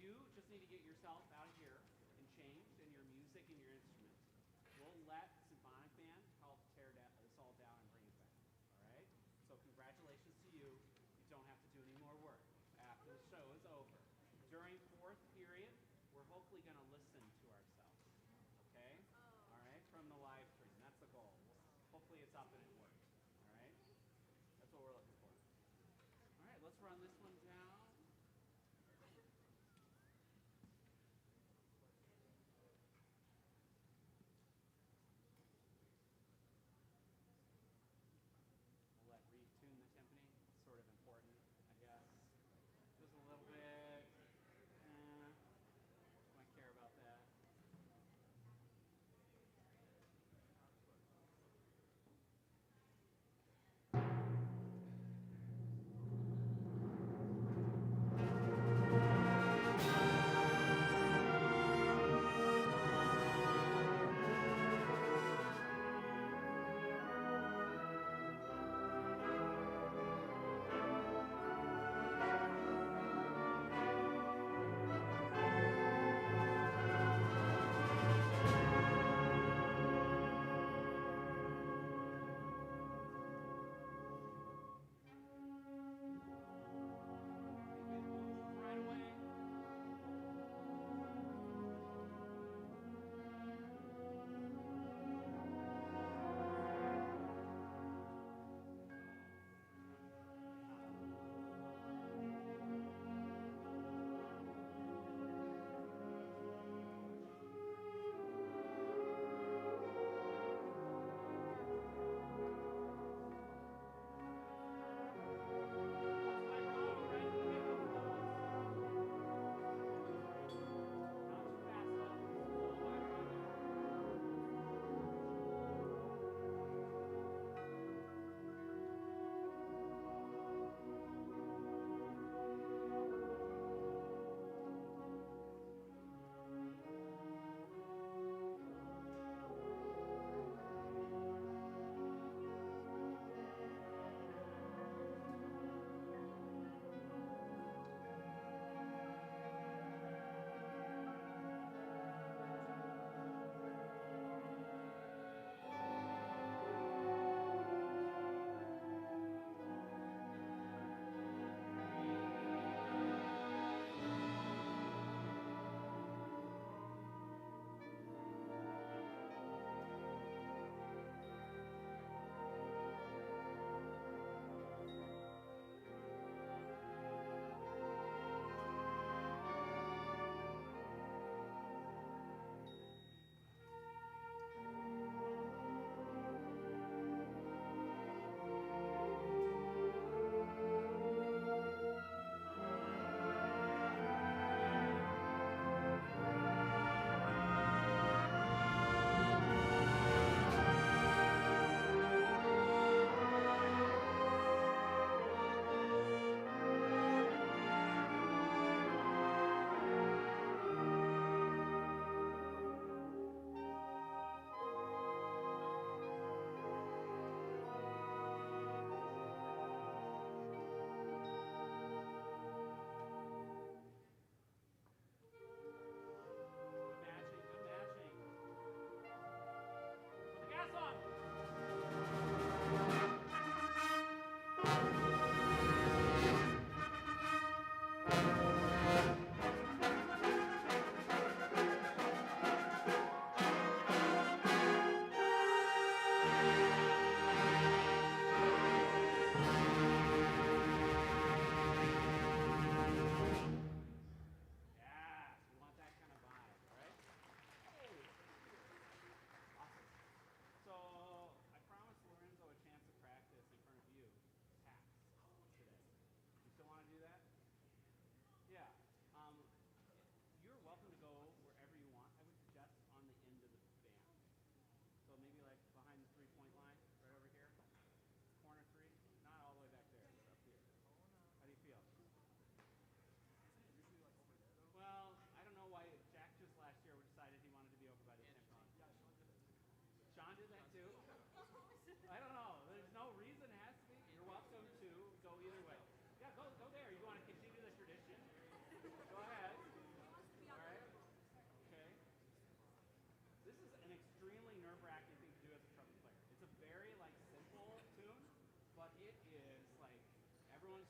you just need to get yourself out of here and changed and your music and your instruments. We'll let Symphonic Band help tear this all down and bring it back. All right? So congratulations to you. You don't have to do any more work after the show is over. During fourth period, we're hopefully going to listen to ourselves. Okay? All right? From the live stream. That's the goal. Hopefully it's up and it works. All right? That's what we're looking for. All right, let's run this one down. We'll let Reed tune the timpani. It's sort of important, I guess. Just a little bit. Might care about that.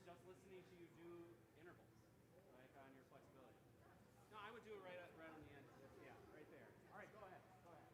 just listening to you do intervals, like on your flexibility. No, I would do it right on the end. Yeah, right there. All right, go ahead. Go ahead.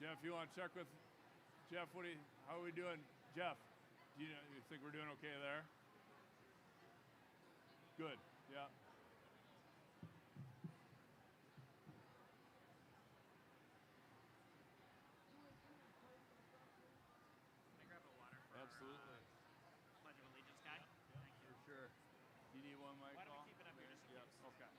Jeff, you want to check with Jeff? How are we doing? Jeff, you think we're doing okay there? Good, yeah. Can I grab a water for Absolutely. Pledge of Allegiance guy? Yeah, Thank you. for sure. Do you need one, Mike? Why don't we keep it up here just in case? Okay.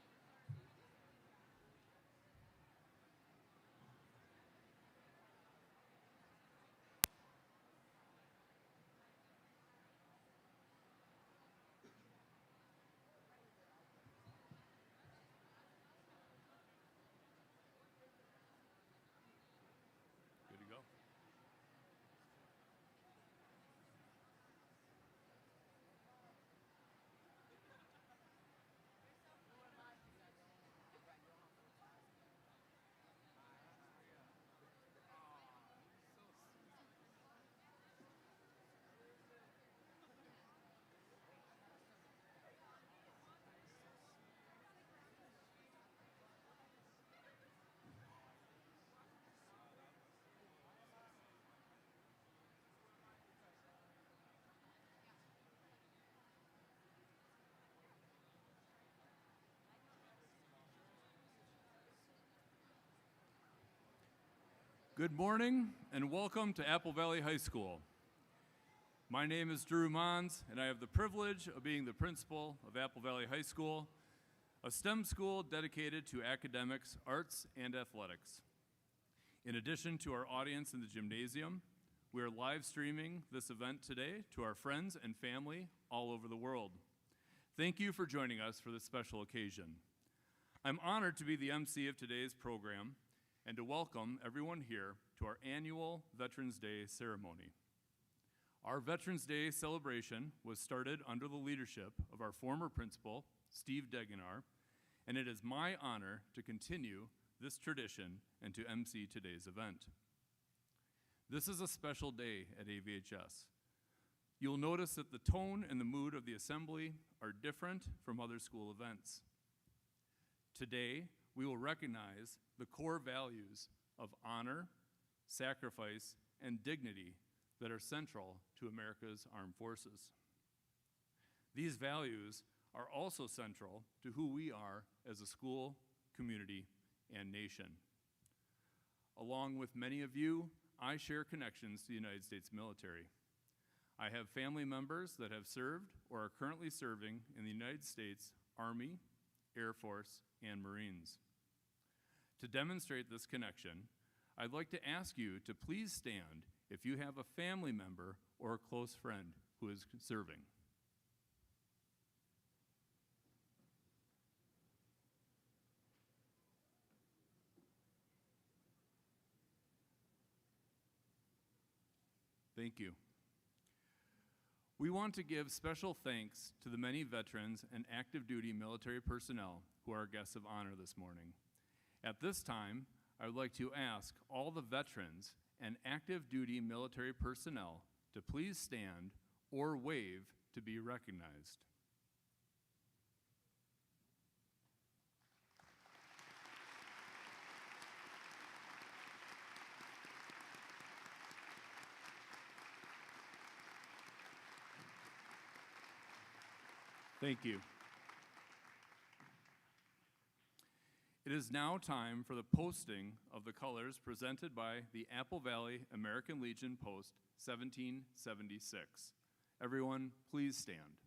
Good to go. Good morning and welcome to Apple Valley High School. My name is Drew Mons and I have the privilege of being the principal of Apple Valley High School, a STEM school dedicated to academics, arts, and athletics. In addition to our audience in the gymnasium, we are live streaming this event today to our friends and family all over the world. Thank you for joining us for this special occasion. I'm honored to be the MC of today's program and to welcome everyone here to our annual Veterans Day ceremony. Our Veterans Day celebration was started under the leadership of our former principal, Steve Degenar, and it is my honor to continue this tradition and to MC today's event. This is a special day at AVHS. You'll notice that the tone and the mood of the assembly are different from other school events. Today, we will recognize the core values of honor, sacrifice, and dignity that are central to America's armed forces. These values are also central to who we are as a school, community, and nation. Along with many of you, I share connections to the United States military. I have family members that have served or are currently serving in the United States Army, Air Force, and Marines. To demonstrate this connection, I'd like to ask you to please stand if you have a family member or a close friend who is serving. Thank you. We want to give special thanks to the many veterans and active duty military personnel who are our guests of honor this morning. At this time, I would like to ask all the veterans and active duty military personnel to please stand or wave to be recognized. Thank you. It is now time for the posting of the colors presented by the Apple Valley American Legion Post 1776. Everyone, please stand.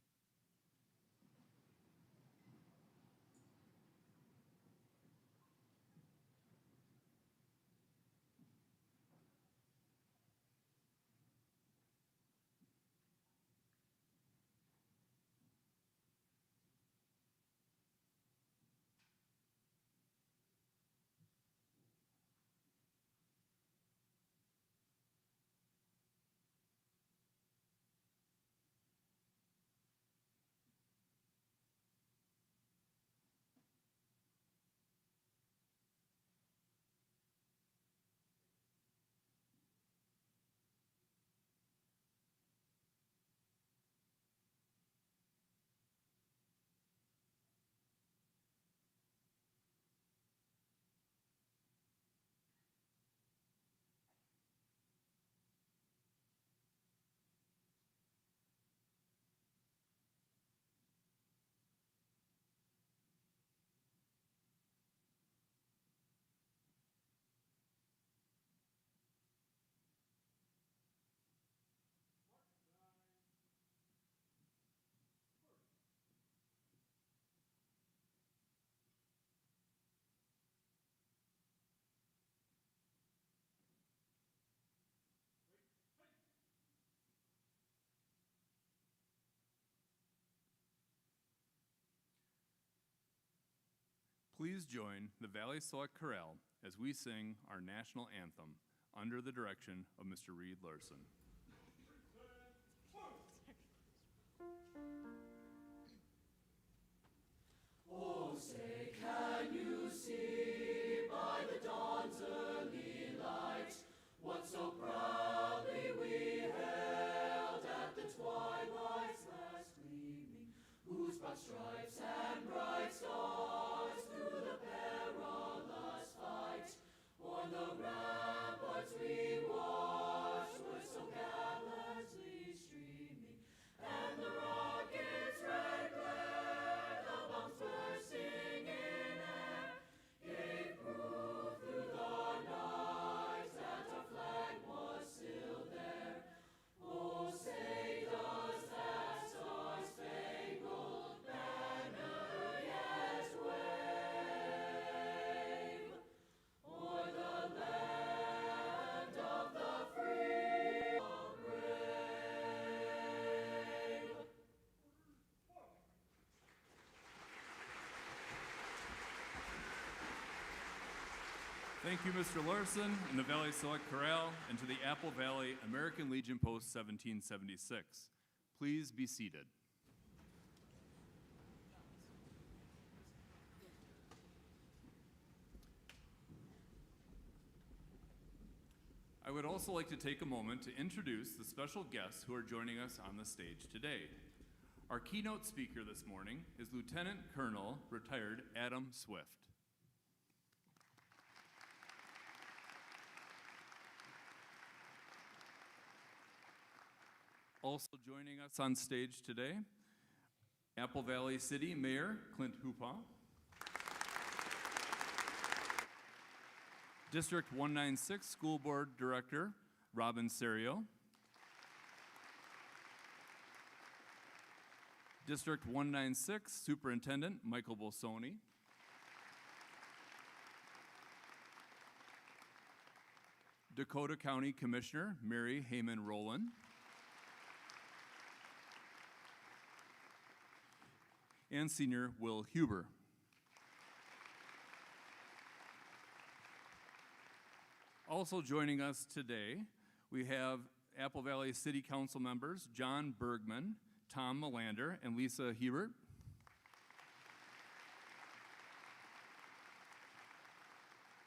Please join the Valley Select Chorale as we sing our national anthem under the direction of Mr. Reed Larson. Oh, say, can you see by the dawn's early light what so proudly we hailed at the twilight's last gleaming, whose broad stripes and bright stars through the perilous fight o'er the ramparts we watched were so gallantly streaming, and the rockets' red glare, the bombs bursting in air, gave proof through the night that our flag was still there. Oh, say does that star-spangled banner yet wave o'er the land of the free and brave? Thank you, Mr. Larson and the Valley Select Chorale, and to the Apple Valley American Legion Post 1776. Please be seated. I would also like to take a moment to introduce the special guests who are joining us on the stage today. Our keynote speaker this morning is Lieutenant Colonel retired Adam Swift. Also joining us on stage today, Apple Valley City Mayor Clint Hoopaw, District 196 School Board Director Robin Serio, District 196 Superintendent Michael Bolsoni, Dakota County Commissioner Mary Heyman Rowland, and Senior Will Huber. Also joining us today, we have Apple Valley City Council members John Bergman, Tom Melander, and Lisa Hebert.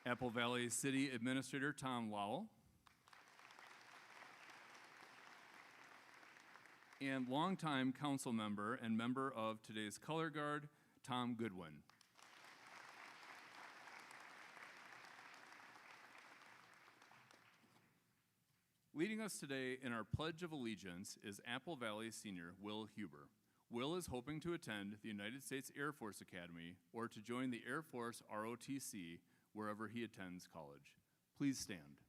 Apple Valley City Administrator Tom Lowell. And longtime council member and member of today's Color Guard, Tom Goodwin. Leading us today in our Pledge of Allegiance is Apple Valley Senior Will Huber. Will is hoping to attend the United States Air Force Academy or to join the Air Force ROTC wherever he attends college. Please stand.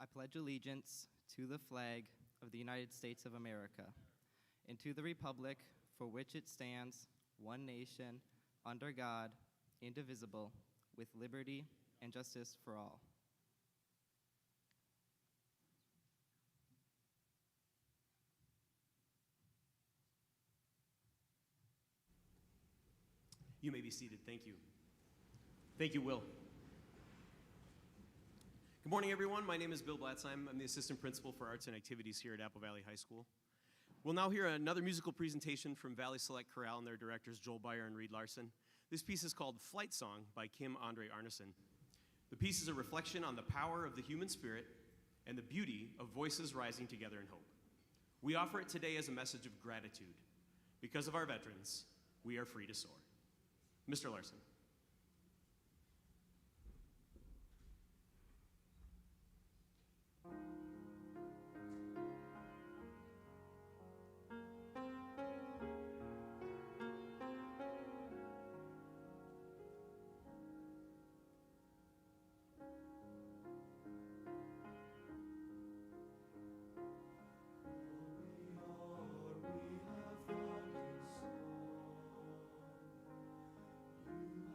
I pledge allegiance to the flag of the United States of America and to the republic for which it stands, one nation, under God, indivisible, with liberty and justice for all. You may be seated. Thank you. Thank you, Will. Good morning, everyone. My name is Bill Blatzheim. I'm the Assistant Principal for Arts and Activities here at Apple Valley High School. We'll now hear another musical presentation from Valley Select Chorale and their directors Joel Beyer and Reed Larson. This piece is called Flight Song by Kim Andre Arneson. The piece is a reflection on the power of the human spirit and the beauty of voices rising together in hope. We offer it today as a message of gratitude. Because of our veterans, we are free to soar. Mr. Larson. We have found a song. You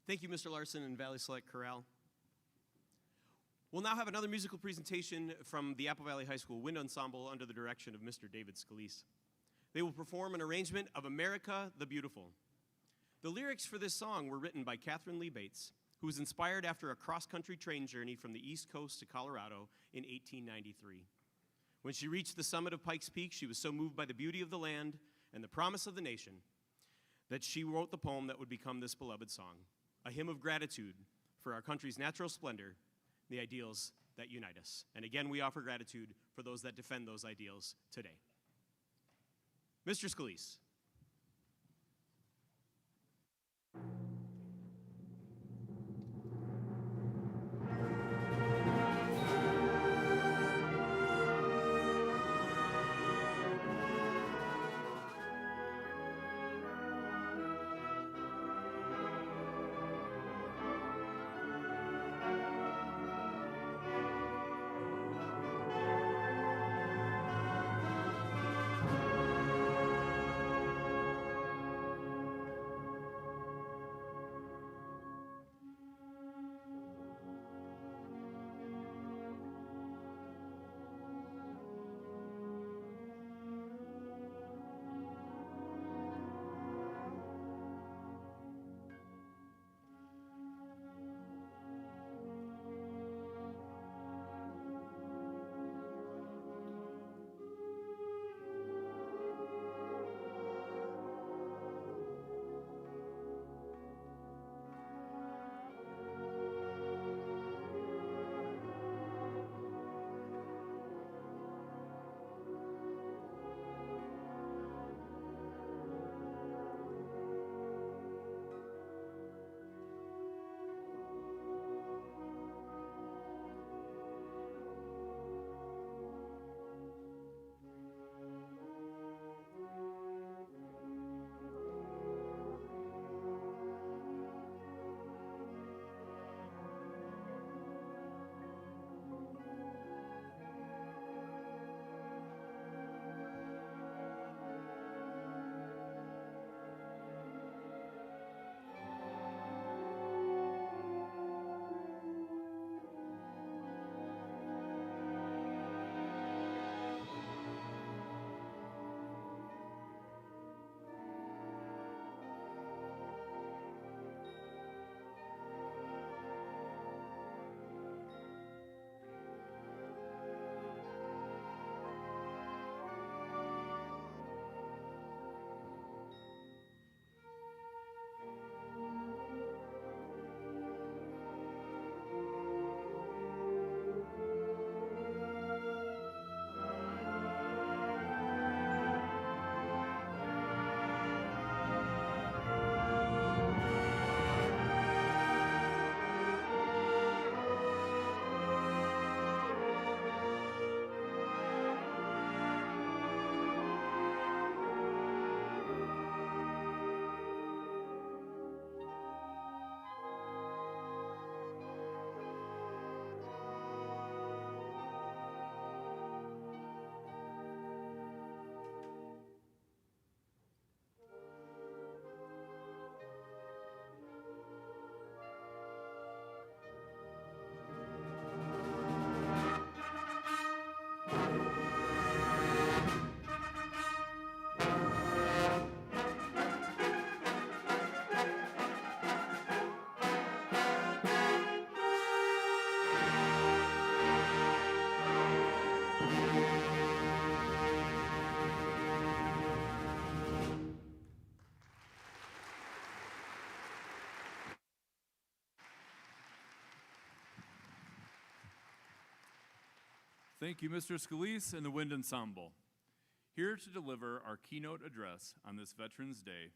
Thank you, Mr. Larson and Valley Select Chorale. We'll now have another musical presentation from the Apple Valley High School Wind Ensemble under the direction of Mr. David Scalise. They will perform an arrangement of America the Beautiful. The lyrics for this song were written by Catherine Lee Bates, who was inspired after a cross-country train journey from the East Coast to Colorado in 1893. When she reached the summit of Pikes Peak, she was so moved by the beauty of the land and the promise of the nation that she wrote the poem that would become this beloved song, a hymn of gratitude for our country's natural splendor, the ideals that unite us. And again, we offer gratitude for those that defend those ideals today. Mr. Scalise. Thank you, Mr. Scalise and the Wind Ensemble. Here to deliver our keynote address on this Veterans Day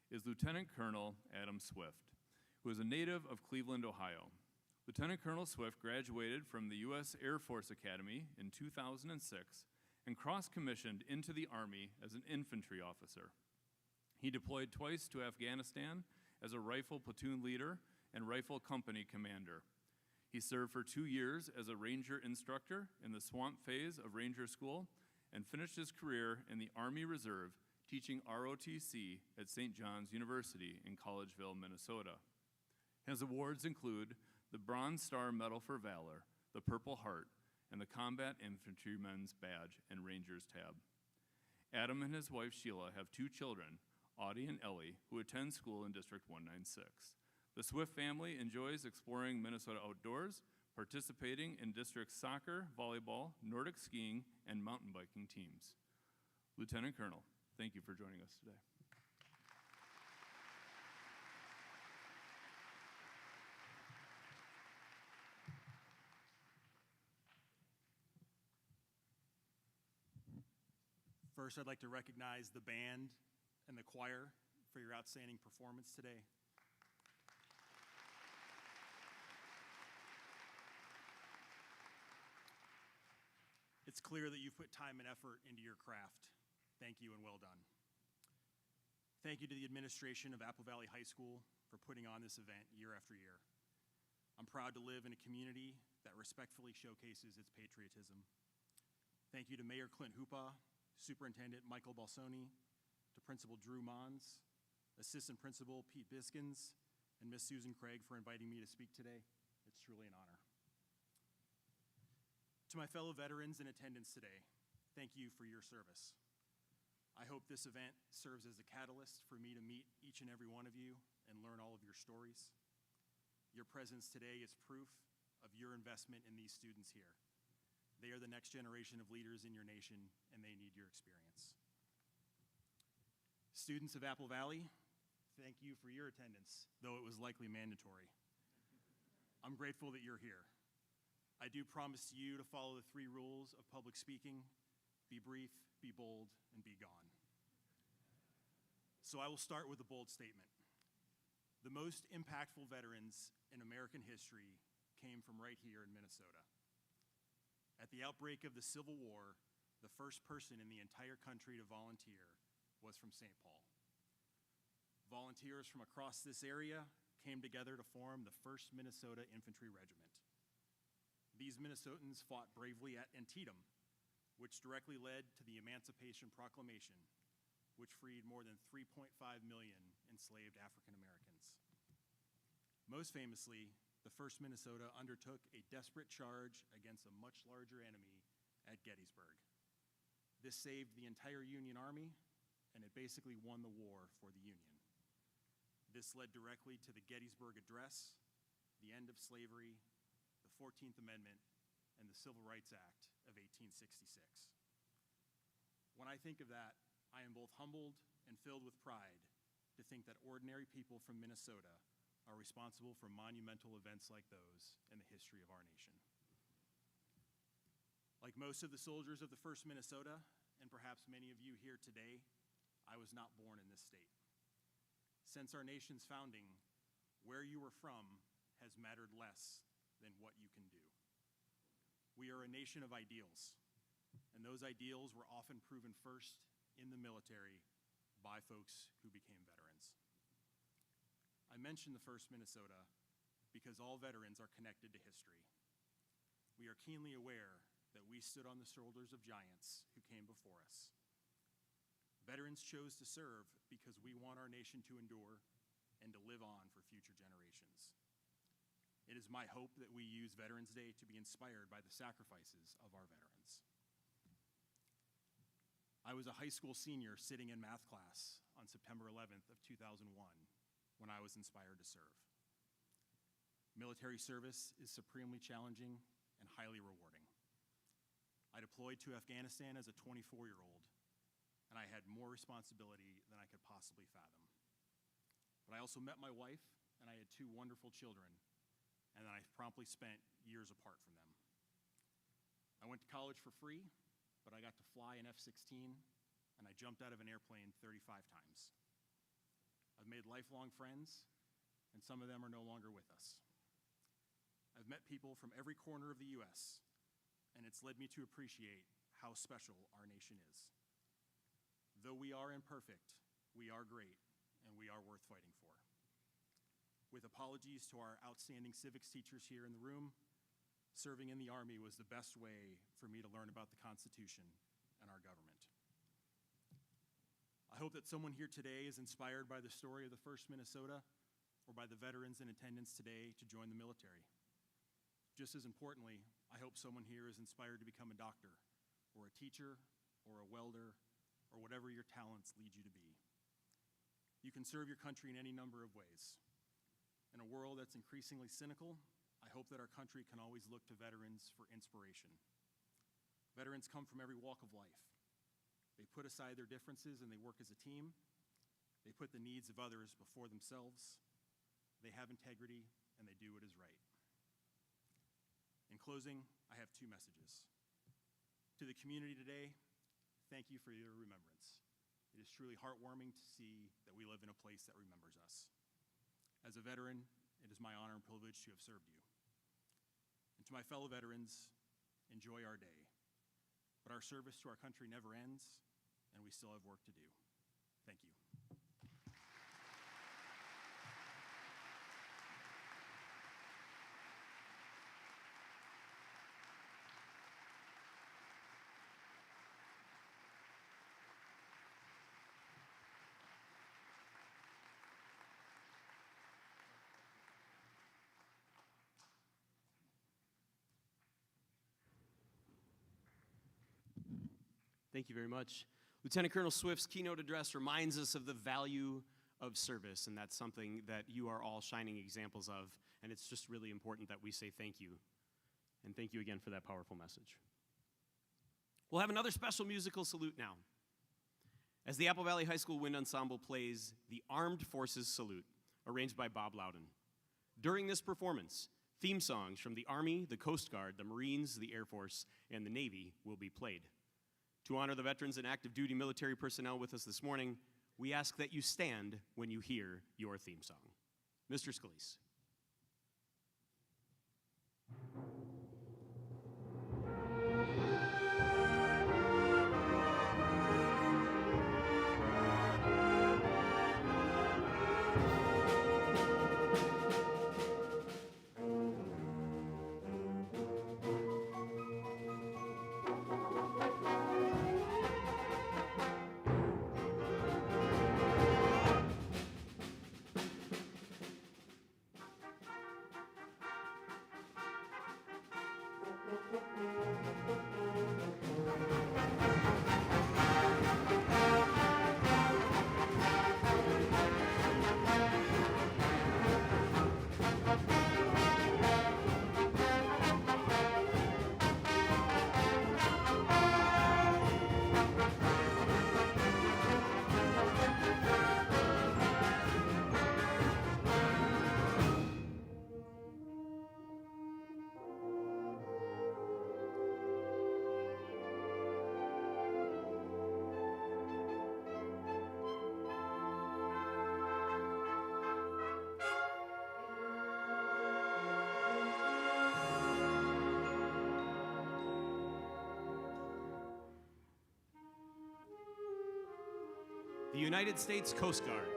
is Lieutenant Colonel Adam Swift, who is a native of Cleveland, Ohio. Lieutenant Colonel Swift graduated from the U.S. Air Force Academy in 2006 and cross-commissioned into the Army as an infantry officer. He deployed twice to Afghanistan as a rifle platoon leader and rifle company commander. He served for 2 years as a Ranger instructor in the Swamp Phase of Ranger School and finished his career in the Army Reserve teaching ROTC at St. John's University in Collegeville, Minnesota. His awards include the Bronze Star Medal for Valor, the Purple Heart, and the Combat Infantryman's Badge and Ranger's Tab. Adam and his wife Sheila have 2 children, Audie and Ellie, who attend school in District 196. The Swift family enjoys exploring Minnesota outdoors, participating in district soccer, volleyball, Nordic skiing, and mountain biking teams. Lieutenant Colonel, thank you for joining us today. First, I'd like to recognize the band and the choir for your outstanding performance today. It's clear that you've put time and effort into your craft. Thank you and well done. Thank you to the administration of Apple Valley High School for putting on this event year after year. I'm proud to live in a community that respectfully showcases its patriotism. Thank you to Mayor Clint Hoopaw, Superintendent Michael Balsoni, to Principal Drew Mons, Assistant Principal Pete Biskins, and Miss Susan Craig for inviting me to speak today. It's truly an honor. To my fellow veterans in attendance today, thank you for your service. I hope this event serves as a catalyst for me to meet each and every one of you and learn all of your stories. Your presence today is proof of your investment in these students here. They are the next generation of leaders in your nation, and they need your experience. Students of Apple Valley, thank you for your attendance, though it was likely mandatory. I'm grateful that you're here. I do promise to you to follow the 3 rules of public speaking: be brief, be bold, and be gone. So I will start with a bold statement. The most impactful veterans in American history came from right here in Minnesota. At the outbreak of the Civil War, the first person in the entire country to volunteer was from St. Paul. Volunteers from across this area came together to form the 1st Minnesota Infantry Regiment. These Minnesotans fought bravely at Antietam, which directly led to the Emancipation Proclamation, which freed more than 3.5 million enslaved African Americans. Most famously, the 1st Minnesota undertook a desperate charge against a much larger enemy at Gettysburg. This saved the entire Union Army, and it basically won the war for the Union. This led directly to the Gettysburg Address, the end of slavery, the 14th Amendment, and the Civil Rights Act of 1866. When I think of that, I am both humbled and filled with pride to think that ordinary people from Minnesota are responsible for monumental events like those in the history of our nation. Like most of the soldiers of the 1st Minnesota, and perhaps many of you here today, I was not born in this state. Since our nation's founding, where you were from has mattered less than what you can do. We are a nation of ideals, and those ideals were often proven first in the military by folks who became veterans. I mention the 1st Minnesota because all veterans are connected to history. We are keenly aware that we stood on the shoulders of giants who came before us. Veterans chose to serve because we want our nation to endure and to live on for future generations. It is my hope that we use Veterans Day to be inspired by the sacrifices of our veterans. I was a high school senior sitting in math class on September 11th of 2001 when I was inspired to serve. Military service is supremely challenging and highly rewarding. I deployed to Afghanistan as a 24-year-old, and I had more responsibility than I could possibly fathom. But I also met my wife, and I had 2 wonderful children, and then I promptly spent years apart from them. I went to college for free, but I got to fly an F-16, and I jumped out of an airplane 35 times. I've made lifelong friends, and some of them are no longer with us. I've met people from every corner of the U.S., and it's led me to appreciate how special our nation is. Though we are imperfect, we are great, and we are worth fighting for. With apologies to our outstanding civics teachers here in the room, serving in the Army was the best way for me to learn about the Constitution and our government. I hope that someone here today is inspired by the story of the 1st Minnesota or by the veterans in attendance today to join the military. Just as importantly, I hope someone here is inspired to become a doctor, or a teacher, or a welder, or whatever your talents lead you to be. You can serve your country in any number of ways. In a world that's increasingly cynical, I hope that our country can always look to veterans for inspiration. Veterans come from every walk of life. They put aside their differences and they work as a team. They put the needs of others before themselves. They have integrity and they do what is right. In closing, I have two messages. To the community today, thank you for your remembrance. It is truly heartwarming to see that we live in a place that remembers us. As a veteran, it is my honor and privilege to have served you. And to my fellow veterans, enjoy our day. But our service to our country never ends, and we still have work to do. Thank you. Thank you very much. Lieutenant Colonel Swift's keynote address reminds us of the value of service, and that's something that you are all shining examples of, and it's just really important that we say thank you. And thank you again for that powerful message. We'll have another special musical salute now. As the Apple Valley High School Wind Ensemble plays the Armed Forces Salute, arranged by Bob Loudon. During this performance, theme songs from the Army, the Coast Guard, the Marines, the Air Force, and the Navy will be played. To honor the veterans and active duty military personnel with us this morning, we ask that you stand when you hear your theme song. Mr. Scalise. The United States Coast Guard.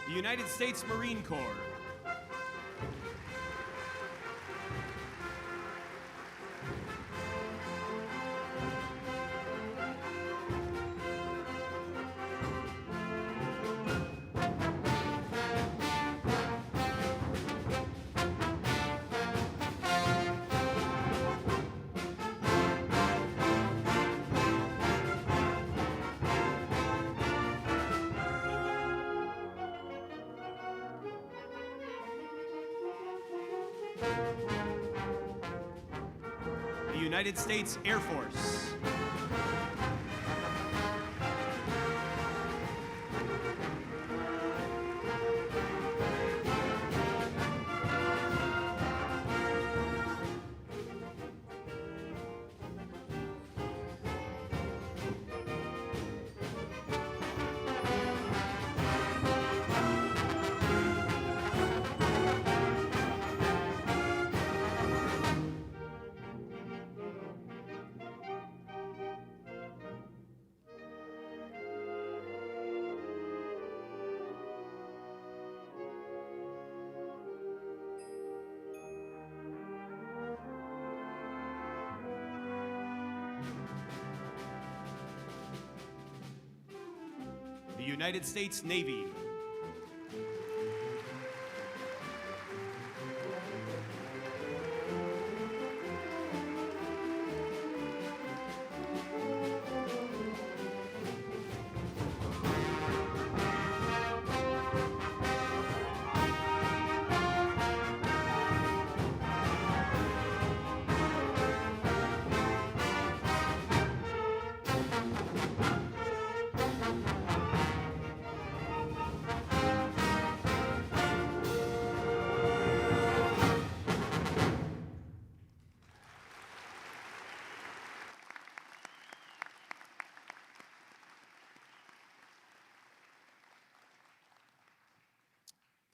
The United States Marine Corps. The United States Air Force. the United States Navy.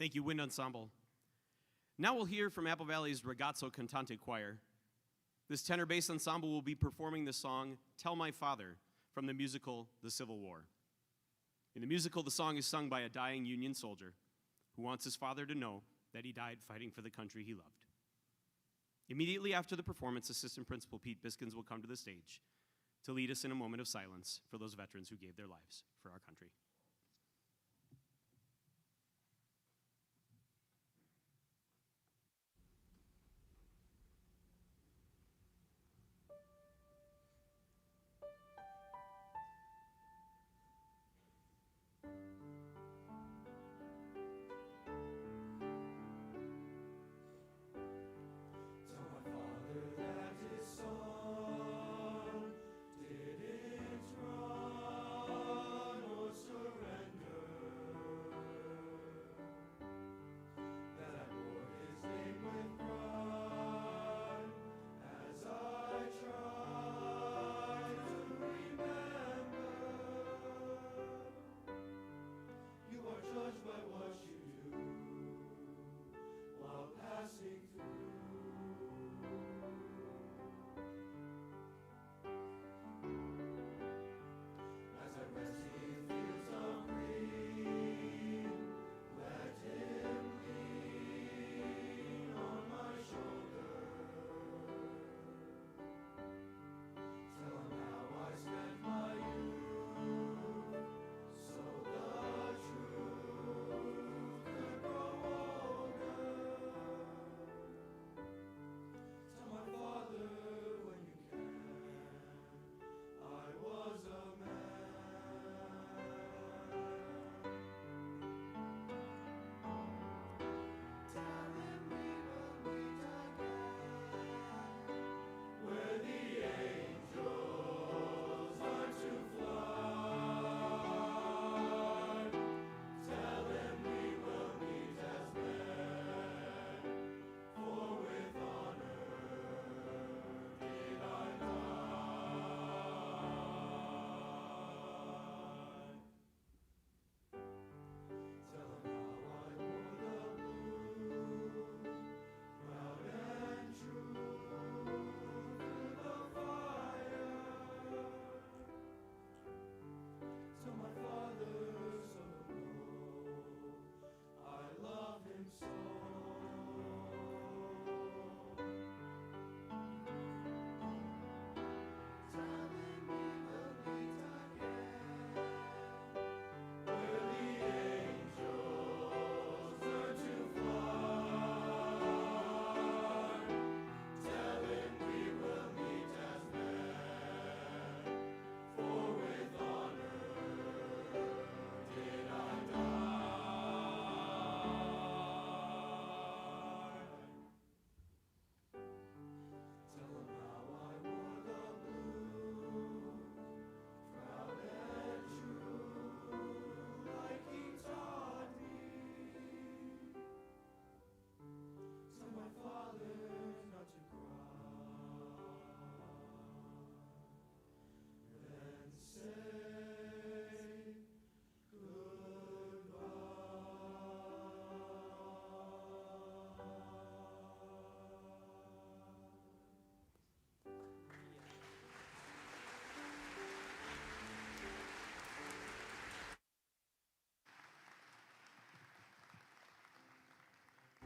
Thank you, Wind Ensemble. Now we'll hear from Apple Valley's Ragazzo Cantante Choir. This tenor bass ensemble will be performing the song Tell My Father from the musical The Civil War. In the musical, the song is sung by a dying Union soldier who wants his father to know that he died fighting for the country he loved. Immediately after the performance, Assistant Principal Pete Biskins will come to the stage to lead us in a moment of silence for those veterans who gave their lives for our country.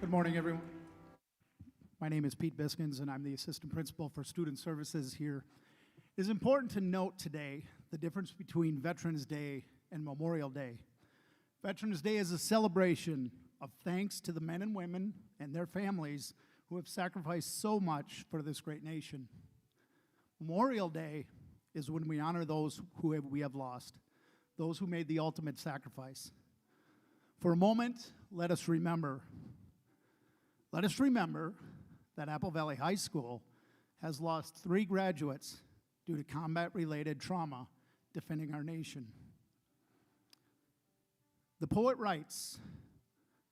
Good morning, everyone. My name is Pete Biskins, and I'm the Assistant Principal for Student Services here. It is important to note today the difference between Veterans Day and Memorial Day. Veterans Day is a celebration of thanks to the men and women and their families who have sacrificed so much for this great nation. Memorial Day is when we honor those we have lost, those who made the ultimate sacrifice. For a moment, let us remember that Apple Valley High School has lost 3 graduates due to combat-related trauma defending our nation. The poet writes,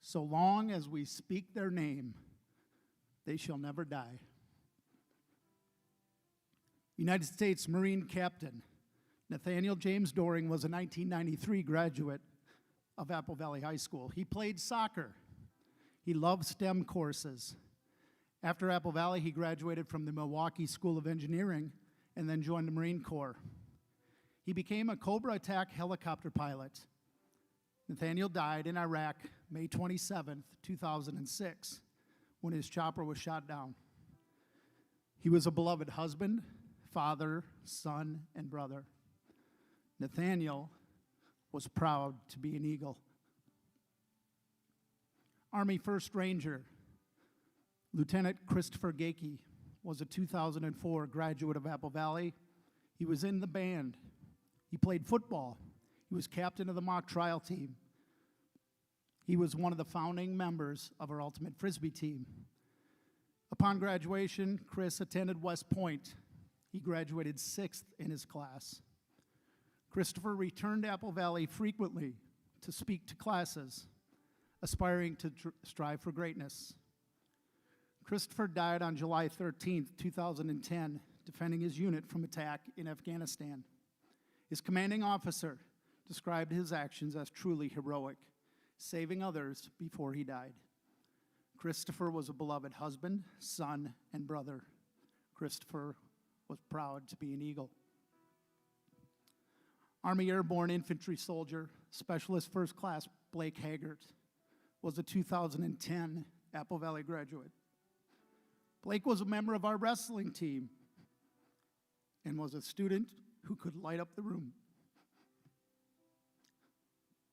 "So long as we speak their name, they shall never die." United States Marine Captain Nathaniel James Doring was a 1993 graduate of Apple Valley High School. He played soccer. He loved STEM courses. After Apple Valley, he graduated from the Milwaukee School of Engineering and then joined the Marine Corps. He became a Cobra attack helicopter pilot. Nathaniel died in Iraq May 27, 2006, when his chopper was shot down. He was a beloved husband, father, son, and brother. Nathaniel was proud to be an Eagle. Army First Ranger Lieutenant Christopher Gakey was a 2004 graduate of Apple Valley. He was in the band. He played football. He was captain of the mock trial team. He was one of the founding members of our Ultimate Frisbee team. Upon graduation, Chris attended West Point. He graduated 6th in his class. Christopher returned to Apple Valley frequently to speak to classes, aspiring to strive for greatness. Christopher died on July 13, 2010, defending his unit from attack in Afghanistan. His commanding officer described his actions as truly heroic, saving others before he died. Christopher was a beloved husband, son, and brother. Christopher was proud to be an Eagle. Army Airborne Infantry Soldier, Specialist First Class Blake Haggart was a 2010 Apple Valley graduate. Blake was a member of our wrestling team and was a student who could light up the room.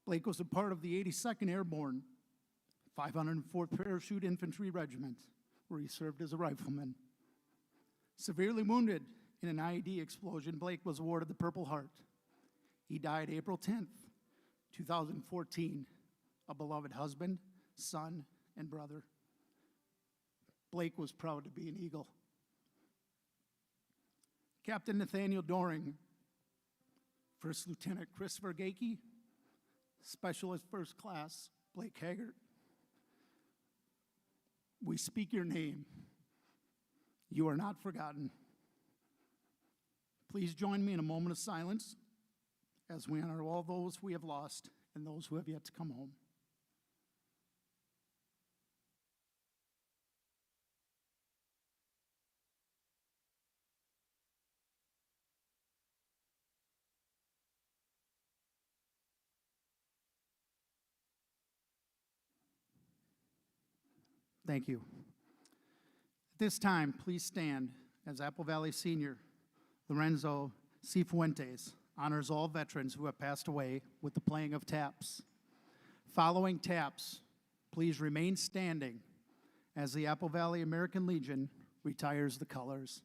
Blake was a part of the 82nd Airborne 504th Parachute Infantry Regiment, where he served as a rifleman. Severely wounded in an IED explosion, Blake was awarded the Purple Heart. He died April 10th, 2014, a beloved husband, son, and brother. Blake was proud to be an Eagle. Captain Nathaniel Doring, First Lieutenant Christopher Gakey, Specialist First Class Blake Haggart. We speak your name. You are not forgotten. Please join me in a moment of silence as we honor all those we have lost and those who have yet to come home. Thank you. At this time, please stand as Apple Valley Senior Lorenzo Cifuentes honors all veterans who have passed away with the playing of taps. Following taps, please remain standing as the Apple Valley American Legion retires the colors.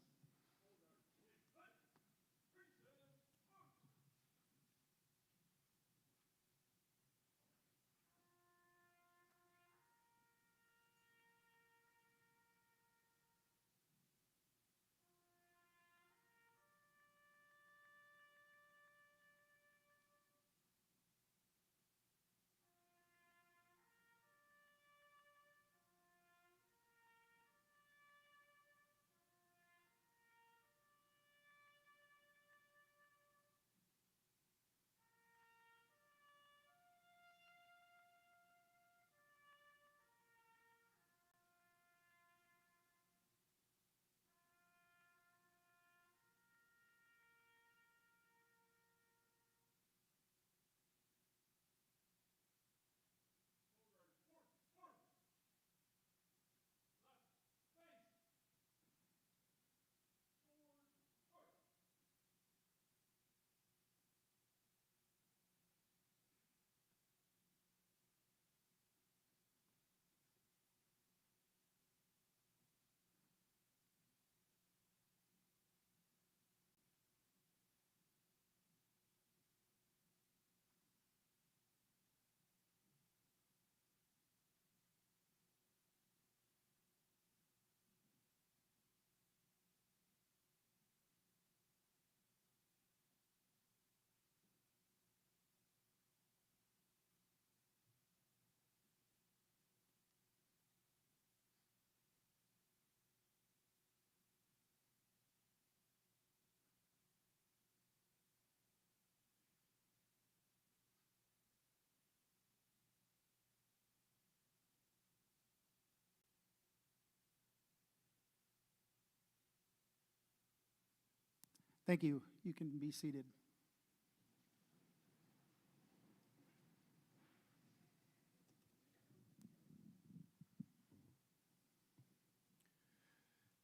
Thank you. You can be seated.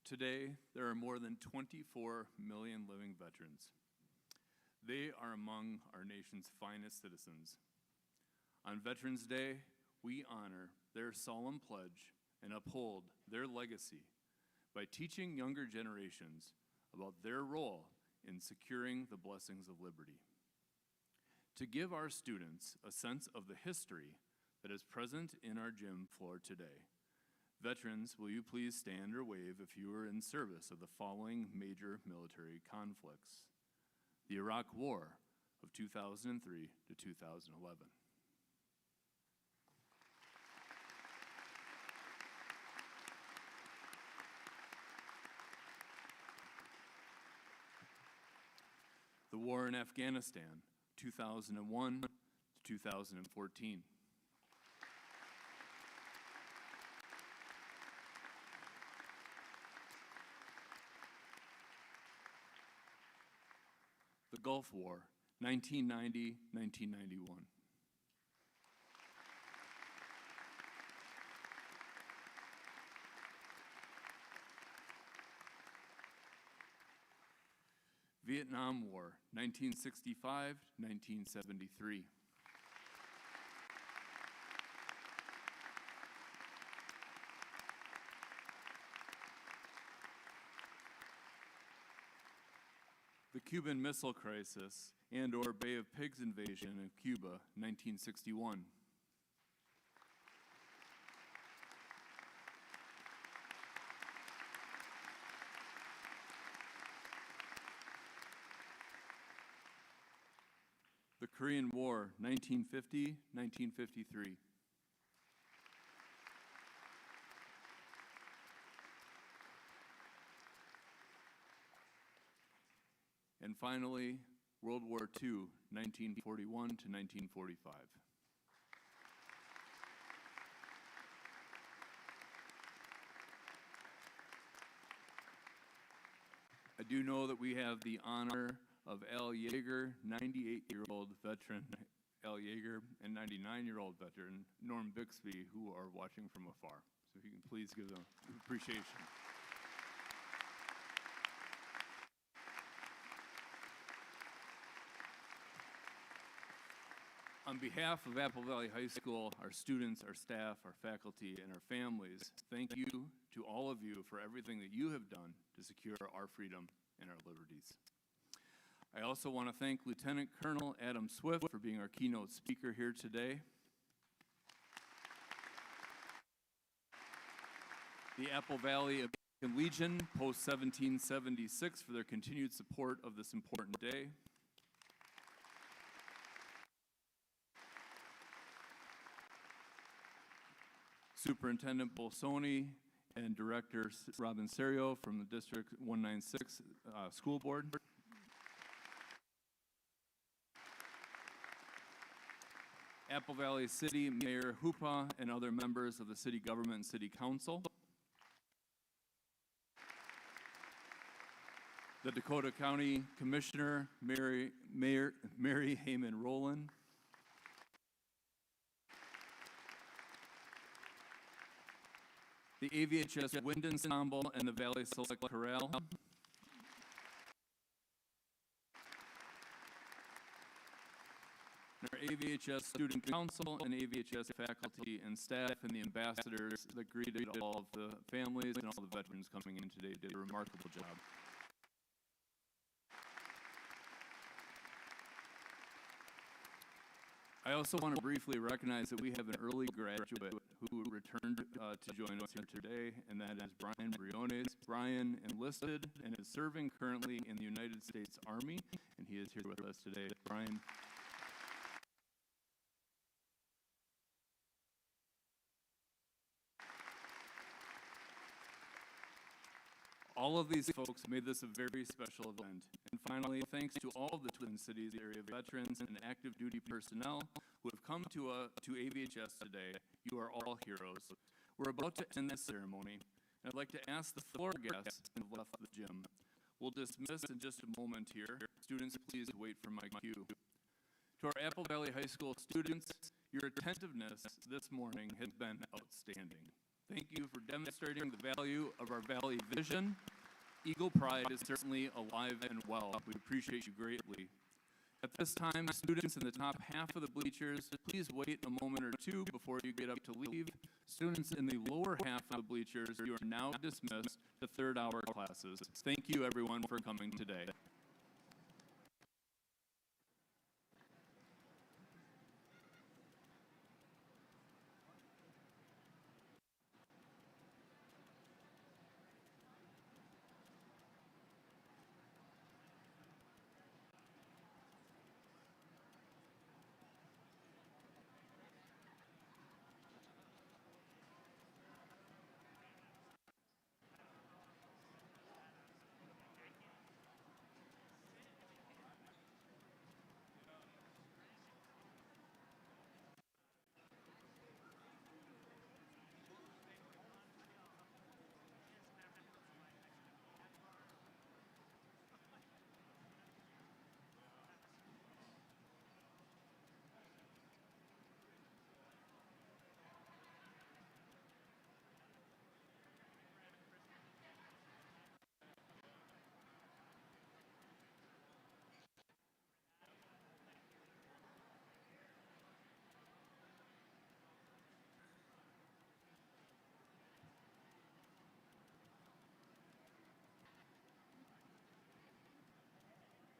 Today, there are more than 24 million living veterans. They are among our nation's finest citizens. On Veterans Day, we honor their solemn pledge and uphold their legacy by teaching younger generations about their role in securing the blessings of liberty. To give our students a sense of the history that is present in our gym floor today, veterans, will you please stand or wave if you were in service of the following major military conflicts? The Iraq War of 2003 to 2011. The War in Afghanistan, 2001 to 2014. The Gulf War, 1990-1991. Vietnam War, 1965-1973. The Cuban Missile Crisis and/or Bay of Pigs invasion of Cuba, 1961. The Korean War, 1950-1953. And finally, World War II, 1941 to 1945. I do know that we have the honor of Al Yeager, 98-year-old veteran Al Yeager, and 99-year-old veteran Norm Bixby, who are watching from afar. So if you can please give them appreciation. On behalf of Apple Valley High School, our students, our staff, our faculty, and our families, thank you to all of you for everything that you have done to secure our freedom and our liberties. I also want to thank Lieutenant Colonel Adam Swift for being our keynote speaker here today. The Apple Valley American Legion, Post 1776, for their continued support of this important day. Superintendent Bolsoni and Director Robin Serio from the District 196 School Board. Apple Valley City Mayor Hoopa and other members of the city government and city council. The Dakota County Commissioner Mary Heyman Rowland. The AVHS Wind Ensemble and the Valley Select Chorale. Our AVHS Student Council and AVHS faculty and staff and the ambassadors that greeted all of the families and all the veterans coming in today did a remarkable job. I also want to briefly recognize that we have an early graduate who returned to join us here today, and that is Brian Briones. Brian enlisted and is serving currently in the United States Army, and he is here with us today. Brian. All of these folks made this a very special event. And finally, thanks to all of the Twin Cities area veterans and active duty personnel who have come to AVHS today. You are all heroes. We're about to end this ceremony, and I'd like to ask the floor guests who have left the gym, We'll dismiss in just a moment here. Students, please wait for my cue. To our Apple Valley High School students, your attentiveness this morning has been outstanding. Thank you for demonstrating the value of our Valley vision. Eagle Pride is certainly alive and well. We appreciate you greatly. At this time, students in the top half of the bleachers, please wait a moment or two before you get up to leave. Students in the lower half of the bleachers, you are now dismissed to third hour classes. Thank you everyone for coming today.